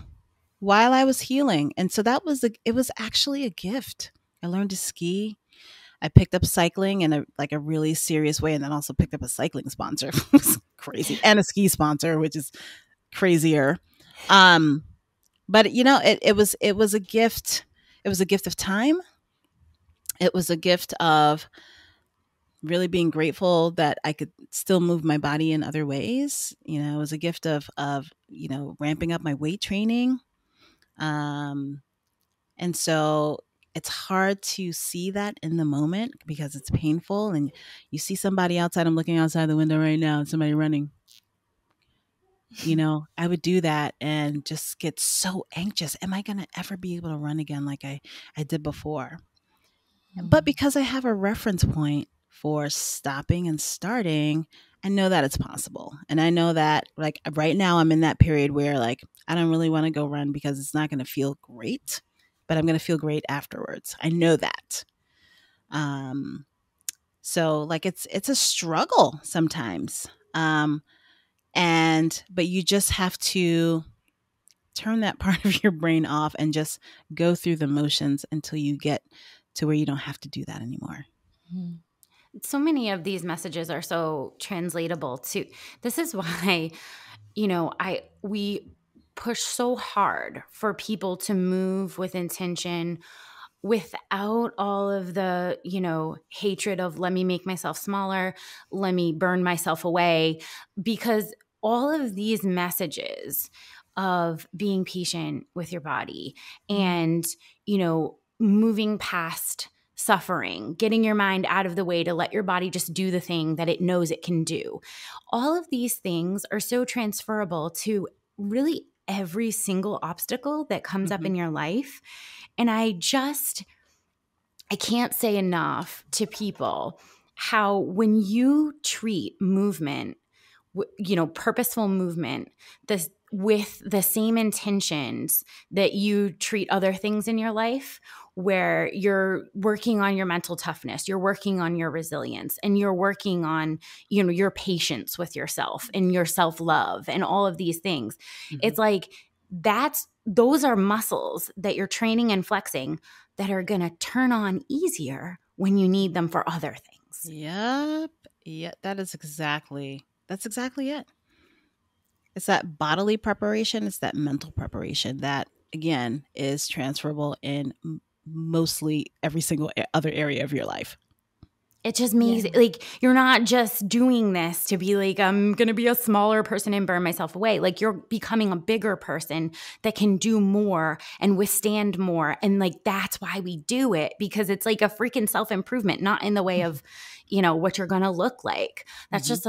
while I was healing. And so it was actually a gift. I learned to ski. I picked up cycling in a really serious way, and then also picked up a cycling sponsor. It was crazy. And a ski sponsor, which is crazier. But it was a gift. It was a gift of time. It was a gift of really being grateful that I could still move my body in other ways. It was a gift of ramping up my weight training. And so it's hard to see that in the moment because it's painful. And you see somebody outside. I'm looking outside the window right now and somebody running. I would do that and just get so anxious. Am I going to ever be able to run again like I did before? But because I have a reference point for stopping and starting, I know that it's possible. And I know that like right now I'm in that period where like I don't really want to go run because it's not going to feel great, but I'm going to feel great afterwards. I know that. So like it's a struggle sometimes. But you just have to turn that part of your brain off and just go through the motions until you get to where you don't have to do that anymore. So many of these messages are so translatable too. This is why, we push so hard for people to move with intention without all of the, hatred of let me make myself smaller, let me burn myself away, because all of these messages of being patient with your body and, moving past suffering, getting your mind out of the way to let your body just do the thing that it knows it can do. All of these things are so transferable to really every single obstacle that comes up in your life. And I can't say enough to people how when you treat movement, purposeful movement, with the same intentions that you treat other things in your life, where you're working on your mental toughness, you're working on your resilience, and you're working on, your patience with yourself and your self-love and all of these things. It's like those are muscles that you're training and flexing that are going to turn on easier when you need them for other things. Yep. Yeah, that's exactly it. It's that bodily preparation. It's that mental preparation that, again, is transferable in mostly every single other area of your life. It just makes it like you're not just doing this to be like, I'm going to be a smaller person and burn myself away. Like you're becoming a bigger person that can do more and withstand more. And like, that's why we do it, because it's like a freaking self-improvement, not in the way of, what you're going to look like. That's just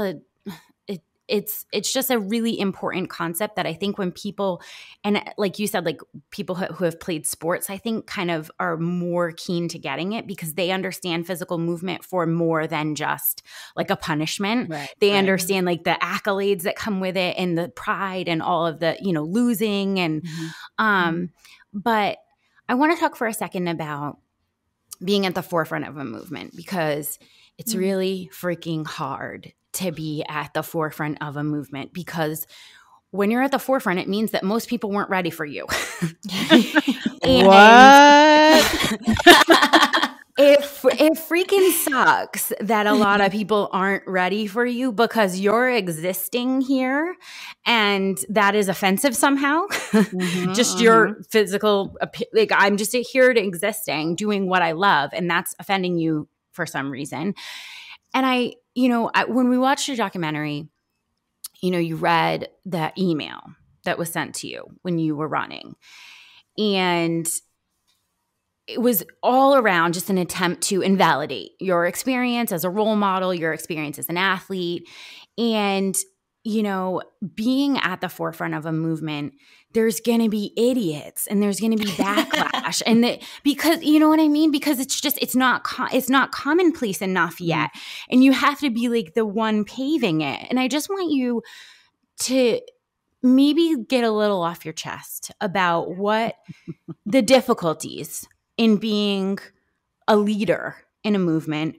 it's just a really important concept that I think when people, and like you said, like people who have played sports, I think kind of are more keen to getting it because they understand physical movement for more than just like a punishment. Right, they right. understand like the accolades that come with it and the pride and all of the, losing. And, but I want to talk for a second about being at the forefront of a movement because it's really freaking hard to be at the forefront of a movement because when you're at the forefront, it means that most people weren't ready for you. What? It freaking sucks that a lot of people aren't ready for you because you're existing here and that is offensive somehow. Just your physical, like I'm just here to existing, doing what I love, and that's offending you for some reason. And when we watched your documentary, you read that email that was sent to you when you were running. And it was all around just an attempt to invalidate your experience as a role model, your experience as an athlete. And, being at the forefront of a movement, there's going to be idiots and there's going to be backlash. And because, you know what I mean? Because it's not commonplace enough yet. And you have to be like the one paving it. And I just want you to maybe get a little off your chest about what the difficulties in being a leader in a movement.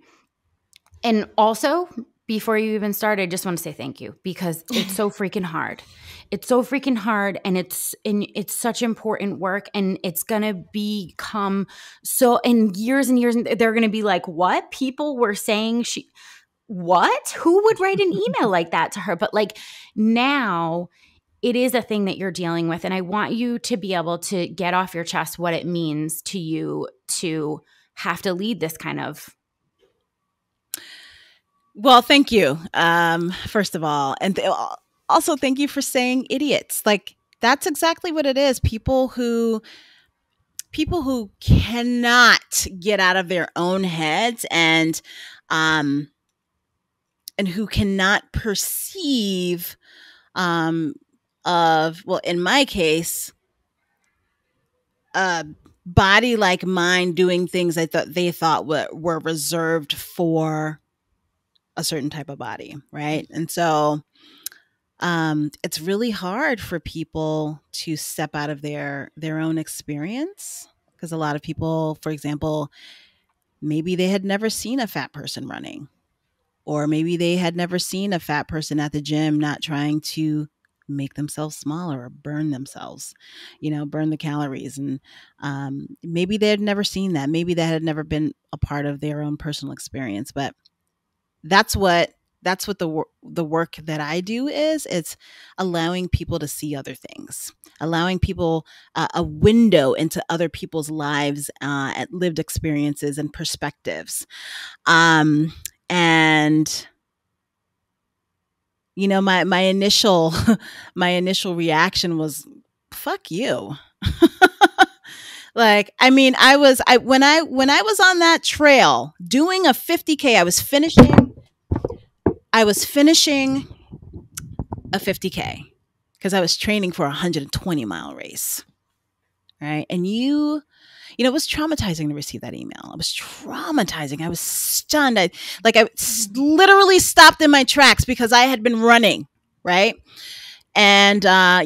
And also, before you even started, I just want to say thank you because it's so freaking hard. It's so freaking hard and it's such important work and it's going to become so in years and years, they're going to be like, what? People were saying what? Who would write an email like that to her? But like now it is a thing that you're dealing with. And I want you to be able to get off your chest what it means to you to have to lead this kind of. Well, thank you, first of all. And also thank you for saying idiots. Like, that's exactly what it is. People who cannot get out of their own heads and who cannot perceive in my case, body like mine doing things they thought were reserved for a certain type of body, right? And so it's really hard for people to step out of their own experience because a lot of people, for example, maybe they had never seen a fat person running, or maybe they had never seen a fat person at the gym not trying to make themselves smaller or burn themselves, burn the calories. And maybe they had never seen that. Maybe that had never been a part of their own personal experience. But that's what the work that I do is. It's allowing people to see other things, allowing people a window into other people's lives, at lived experiences and perspectives. And my initial reaction was, fuck you. Like, I mean, when I was on that trail doing a 50K, I was finishing a 50K because I was training for a 120-mile race. Right. And it was traumatizing to receive that email. It was traumatizing. I was stunned. I literally stopped in my tracks because I had been running. Right. And, I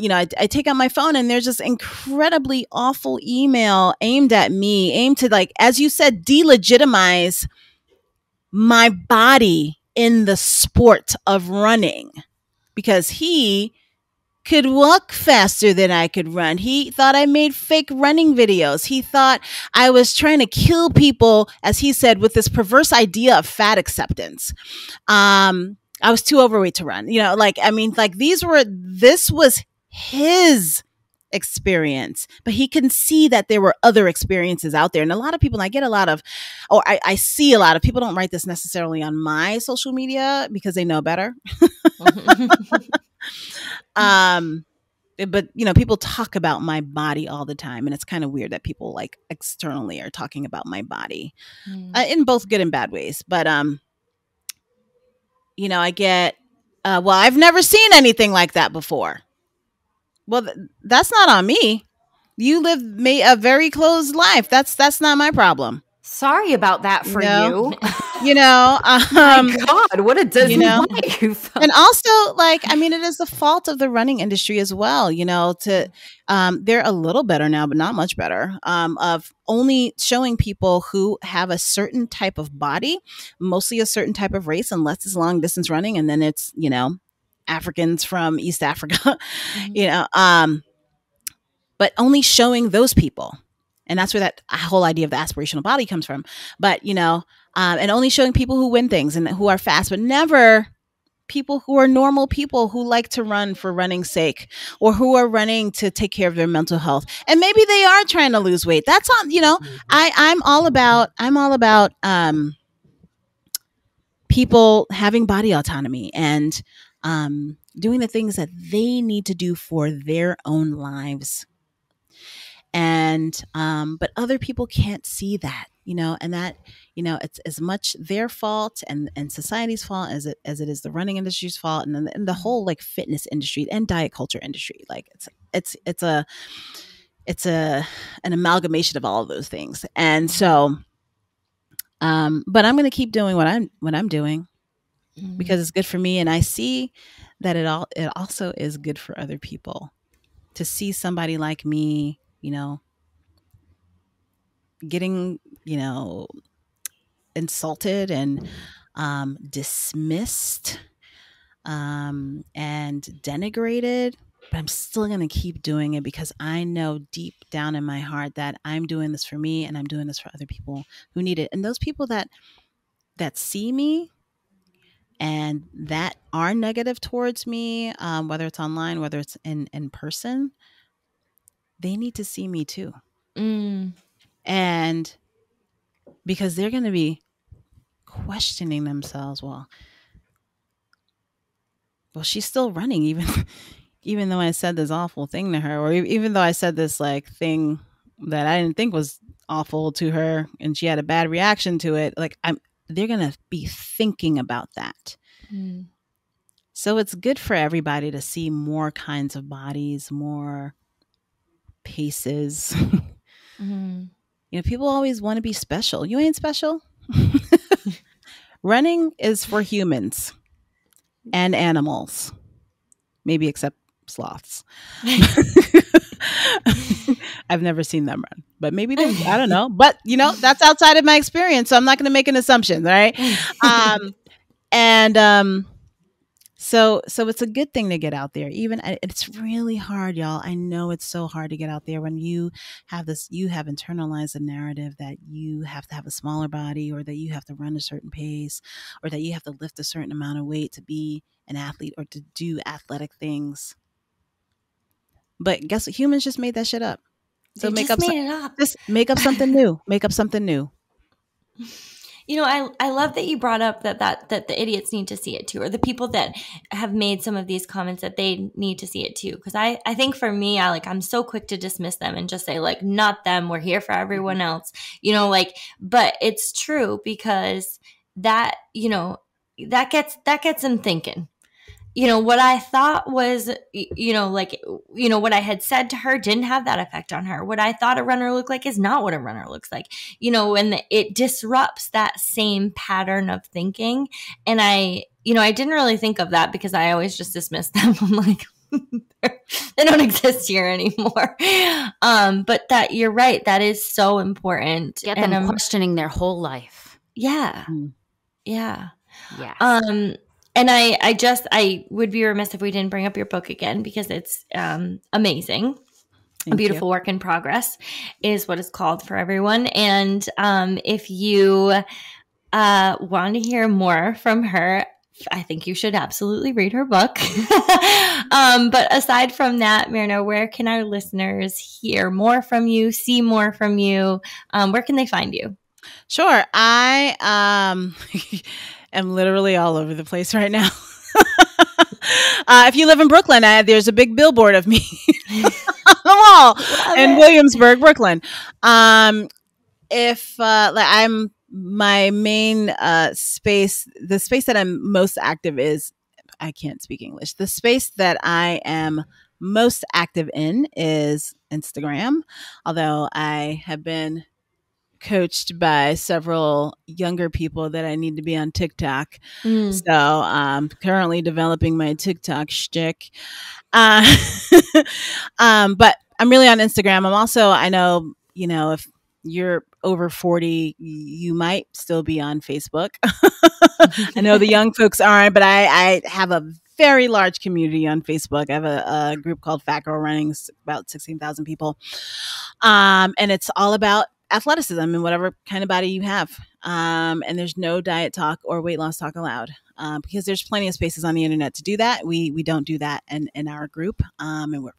take out my phone and there's this incredibly awful email aimed at me, aimed to, like, as you said, delegitimize my body in the sport of running because he could walk faster than I could run. He thought I made fake running videos. He thought I was trying to kill people, as he said, with this perverse idea of fat acceptance. I was too overweight to run. This was his experience, but he can see that there were other experiences out there. And a lot of people, I see a lot of people don't write this necessarily on my social media because they know better. But people talk about my body all the time, and it's kind of weird that people like externally are talking about my body in both good and bad ways. But I get Well, I've never seen anything like that before. Well, that's not on me. You live a very closed life. That's not my problem. Sorry about that for you. You know, My God, what a Disney wife. And also, like, I mean, it is the fault of the running industry as well. You know, they're a little better now, but not much better. Of only showing people who have a certain type of body, mostly a certain type of race, unless it's long distance running, and then it's, you know, Africans from East Africa, you know, but only showing those people. And that's where that whole idea of the aspirational body comes from. But, you know, and only showing people who win things and who are fast, but never people who are normal people who like to run for running's sake, or who are running to take care of their mental health. And maybe they are trying to lose weight. That's on, you know, I'm all about people having body autonomy and doing the things that they need to do for their own lives. And but other people can't see that, you know, and that, you know, it's as much their fault and society's fault as it is the running industry's fault, and the whole like fitness industry and diet culture industry. Like it's an amalgamation of all of those things. And so but I'm going to keep doing what I'm doing because it's good for me, and I see that it also is good for other people to see somebody like me, you know, getting, you know, insulted and dismissed and denigrated, but I'm still going to keep doing it because I know deep down in my heart that I'm doing this for me and I'm doing this for other people who need it. And those people that see me and that are negative towards me, whether it's online, whether it's in person, they need to see me too. And because they're going to be questioning themselves, well, she's still running even though I said this awful thing to her, or even though I said this like thing that I didn't think was awful to her and she had a bad reaction to it. Like they're going to be thinking about that. So it's good for everybody to see more kinds of bodies, more paces. You know, people always want to be special. You ain't special. Running is for humans and animals, maybe except sloths. I've never seen them run, but maybe I don't know. But, you know, that's outside of my experience, so I'm not going to make an assumption, right? So it's a good thing to get out there. Even it's really hard, y'all. I know it's so hard to get out there when you have internalized a narrative that you have to have a smaller body, or that you have to run a certain pace, or that you have to lift a certain amount of weight to be an athlete or to do athletic things. But guess what? Humans just made that shit up. So just make up something new. Make up something new. You know, I love that you brought up that the idiots need to see it too, or the people that have made some of these comments that they need to see it too. Because I think for me, I'm so quick to dismiss them and just say like, not them. We're here for everyone else. You know, like, but it's true because that, you know, that gets them thinking. You know, what I thought was, you know, like, you know, what I had said to her didn't have that effect on her. What I thought a runner looked like is not what a runner looks like, you know, and it disrupts that same pattern of thinking. And I didn't really think of that because I always just dismissed them. I'm like, they don't exist here anymore. But that you're right. That is so important. Get them questioning their whole life. Yeah. Yeah. Yes. And I would be remiss if we didn't bring up your book again because it's amazing. Thank A Beautiful you. Work in Progress is what it's called for everyone. And if you want to hear more from her, I think you should absolutely read her book. But aside from that, Mirna, where can our listeners hear more from you, see more from you? Where can they find you? Sure. I am literally all over the place right now. If you live in Brooklyn, there's a big billboard of me on the wall in Williamsburg, Brooklyn. If I'm my main space, the space that I'm most active is I can't speak English. The space that I am most active in is Instagram, although I have been coached by several younger people that I need to be on TikTok. So I'm currently developing my TikTok shtick. But I'm really on Instagram. I'm also, I know, if you're over 40, you might still be on Facebook. I know the young folks aren't, but I have a very large community on Facebook. I have a group called Fat Girl Running, about 16,000 people. And it's all about athleticism and whatever kind of body you have. And there's no diet talk or weight loss talk allowed. Because there's plenty of spaces on the internet to do that. We don't do that in our group. And we're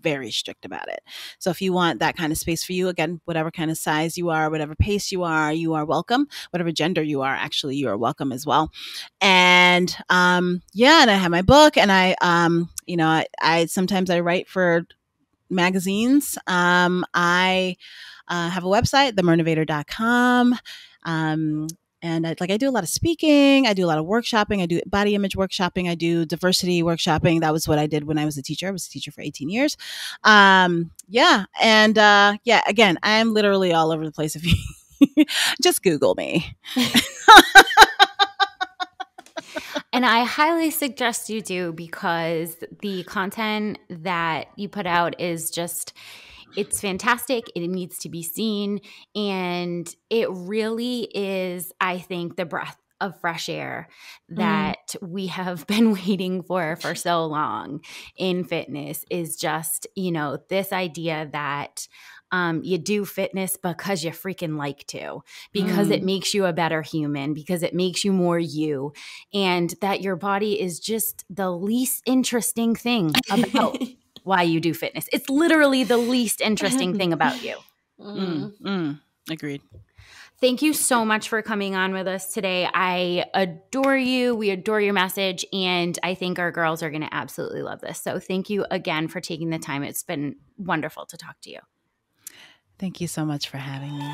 very strict about it. So if you want that kind of space for you, again, whatever kind of size you are, whatever pace you are welcome. Whatever gender you are, actually, you are welcome as well. And and I have my book, and I sometimes I write for magazines. I have a website, themirnavator.com. And I do a lot of speaking. I do a lot of workshopping. I do body image workshopping. I do diversity workshopping. That was what I did when I was a teacher. I was a teacher for 18 years. Again, I'm literally all over the place. If you just Google me. And I highly suggest you do, because the content that you put out is just, it's fantastic. It needs to be seen. And it really is, I think, the breath of fresh air that we have been waiting for so long in fitness, is just, this idea that you do fitness because you freaking like to, because it makes you a better human, because it makes you more you, and that your body is just the least interesting thing about why you do fitness. It's literally the least interesting thing about you. Agreed. Thank you so much for coming on with us today. I adore you. We adore your message. And I think our girls are going to absolutely love this. So thank you again for taking the time. It's been wonderful to talk to you. Thank you so much for having me.